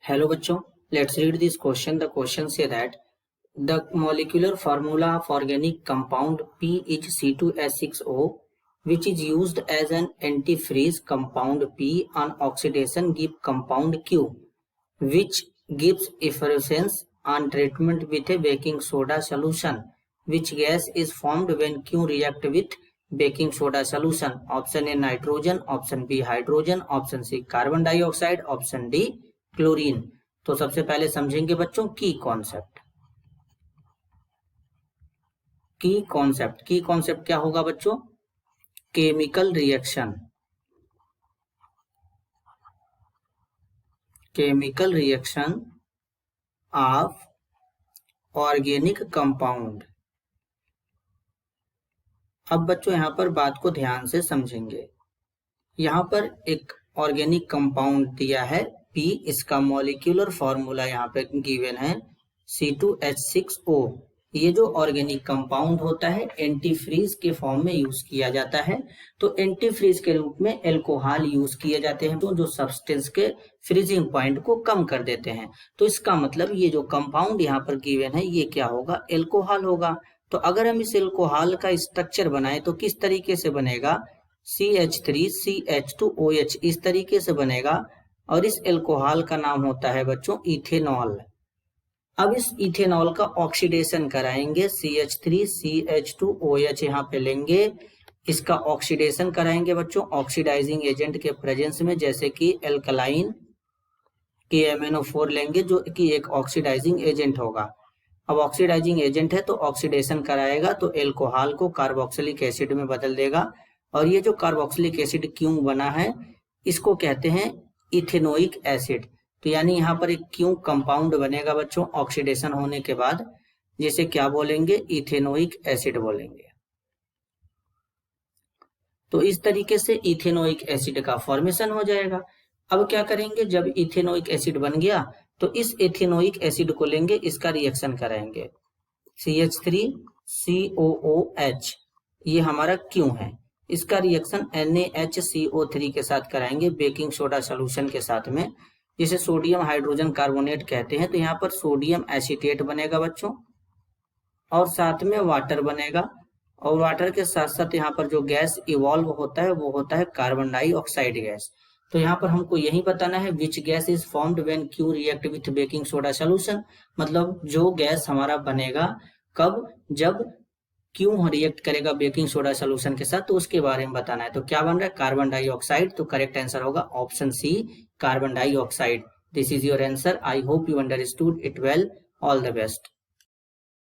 Hello बच्चों, let's read this question. The question say that the molecular formula of organic compound P is C2H6O, which is used as an antifreeze. Compound P on oxidation give compound Q, which gives effervescence on treatment with a baking soda solution. Which gas is formed when Q react with baking soda solution? Option A nitrogen, option B hydrogen, option C carbon dioxide, option D chlorine. तो सबसे पहले समझेंगे बच्चों की concept. की concept क्या होगा बच्चों? Chemical reaction of organic compound. अब बच्चों यहां पर बात को ध्यान से समझेंगे। यहां पर एक ऑर्गेनिक कंपाउंड दिया है P, इसका मॉलिक्यूलर फॉर्मूला यहाँ पे गिवन है C2H6O। ये जो ऑर्गेनिक कंपाउंड होता है एंटीफ्रीज के फॉर्म में यूज किया जाता है। तो एंटीफ्रीज के रूप में एल्कोहल यूज किए जाते हैं जो सब्सटेंस के फ्रीजिंग पॉइंट को कम कर देते हैं। तो इसका मतलब ये जो कंपाउंड यहाँ पर गिवन है ये क्या होगा? एल्कोहल होगा। तो अगर हम इस एल्कोहल का स्ट्रक्चर बनाए तो किस तरीके से बनेगा? CH3CH2OH इस तरीके से बनेगा। और इस एल्कोहल का नाम होता है बच्चों इथेनॉल। अब इस इथेनॉल का ऑक्सीडेशन कराएंगे। CH3CH2OH यहाँ पे लेंगे, इसका ऑक्सीडेशन कराएंगे बच्चों ऑक्सीडाइजिंग एजेंट के प्रेजेंस में, जैसे कि एल्कलाइन KMnO4 लेंगे जो कि एक ऑक्सीडाइजिंग एजेंट होगा। अब ऑक्सीडाइजिंग एजेंट है तो ऑक्सीडेशन कराएगा तो एल्कोहल को कार्बोक्सिलिक एसिड में बदल देगा। और ये जो कार्बोक्सिलिक एसिड क्यों बना है इसको कहते हैं इथेनोइक एसिड। तो यानी यहाँ पर एक क्यों कंपाउंड बनेगा बच्चों ऑक्सीडेशन होने के बाद, जिसे क्या बोलेंगे? इथेनोइक एसिड बोलेंगे। तो इस तरीके से इथेनोइक एसिड का फॉर्मेशन हो जाएगा। अब क्या करेंगे? जब इथेनोइक एसिड बन गया तो इस इथेनोइक एसिड को लेंगे, इसका रिएक्शन कराएंगे। CH3COOH ये हमारा क्यों है, इसका रिएक्शन NaHCO3 के साथ कराएंगे बेकिंग सोडा सॉल्यूशन के साथ में, जिसे सोडियम हाइड्रोजन कार्बोनेट कहते हैं। तो यहाँ पर सोडियम एसीटेट बनेगा बच्चों और साथ में वाटर बनेगा। और वाटर के साथ साथ यहाँ पर जो गैस इवॉल्व होता है वो होता है कार्बन डाइऑक्साइड गैस। तो यहाँ पर हमको यही बताना है which gas is formed when Q react with baking soda solution. मतलब जो गैस हमारा बनेगा कब? जब क्यों रिएक्ट करेगा बेकिंग सोडा सॉल्यूशन के साथ, तो उसके बारे में बताना है। तो क्या बन रहा है? Carbon dioxide. तो करेक्ट आंसर होगा option C carbon dioxide. This is your answer. I hope you understood it well. All the best.